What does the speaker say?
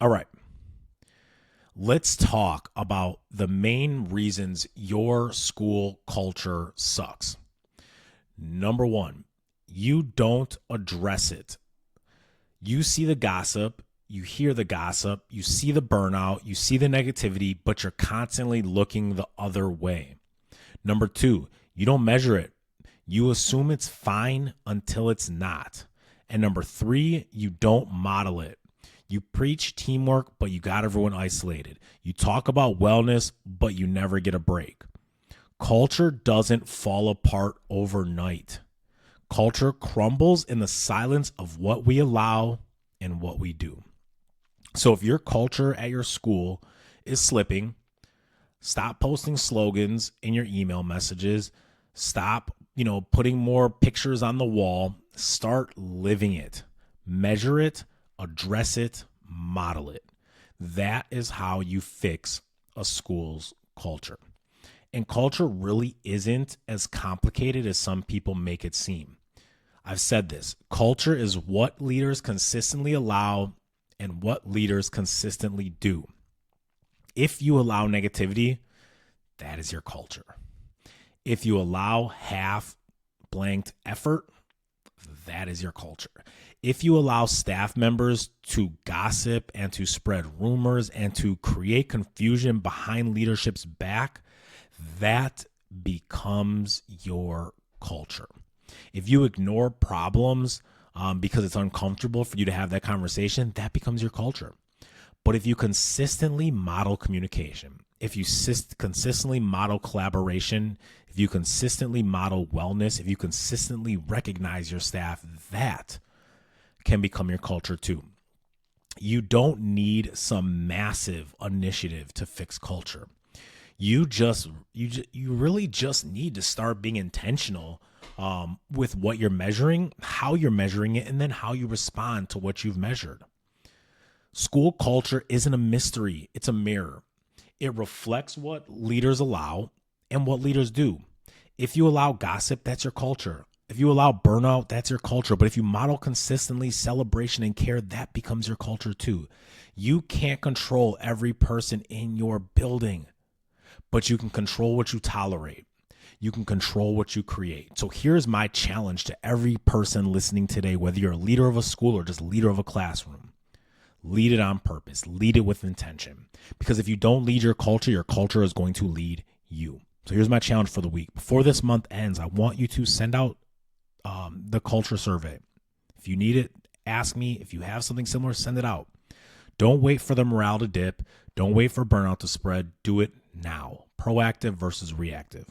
All right. Let's talk about the main reasons your school culture sucks. Number one, you don't address it. You see the gossip, you hear the gossip, you see the burnout, you see the negativity, but you're constantly looking the other way. Number two, you don't measure it. You assume it's fine until it's not. And number three, you don't model it. You preach teamwork, but you got everyone isolated. You talk about wellness, but you never get a break. Culture doesn't fall apart overnight. Culture crumbles in the silence of what we allow and what we do. So if your culture at your school is slipping, stop posting slogans in your email messages. Stop, putting more pictures on the wall. Start living it. Measure it, address it, model it. That is how you fix a school's culture. And culture really isn't as complicated as some people make it seem. I've said this. Culture is what leaders consistently allow and what leaders consistently do. If you allow negativity, that is your culture. If you allow half-blanked effort, that is your culture. If you allow staff members to gossip and to spread rumors and to create confusion behind leadership's back, that becomes your culture. If you ignore problems because it's uncomfortable for you to have that conversation, that becomes your culture. But if you consistently model communication, if you consistently model collaboration, if you consistently model wellness, if you consistently recognize your staff, that can become your culture too. You don't need some massive initiative to fix culture. You really just need to start being intentional with what you're measuring, how you're measuring it, and then how you respond to what you've measured. School culture isn't a mystery. It's a mirror. It reflects what leaders allow and what leaders do. If you allow gossip, that's your culture. If you allow burnout, that's your culture. But if you model consistently celebration and care, that becomes your culture too. You can't control every person in your building, but you can control what you tolerate. You can control what you create. So here's my challenge to every person listening today, whether you're a leader of a school or just leader of a classroom. Lead it on purpose. Lead it with intention. Because if you don't lead your culture is going to lead you. So here's my challenge for the week. Before this month ends, I want you to send out the culture survey. If you need it, ask me. If you have something similar, send it out. Don't wait for the morale to dip. Don't wait for burnout to spread. Do it now. Proactive versus reactive.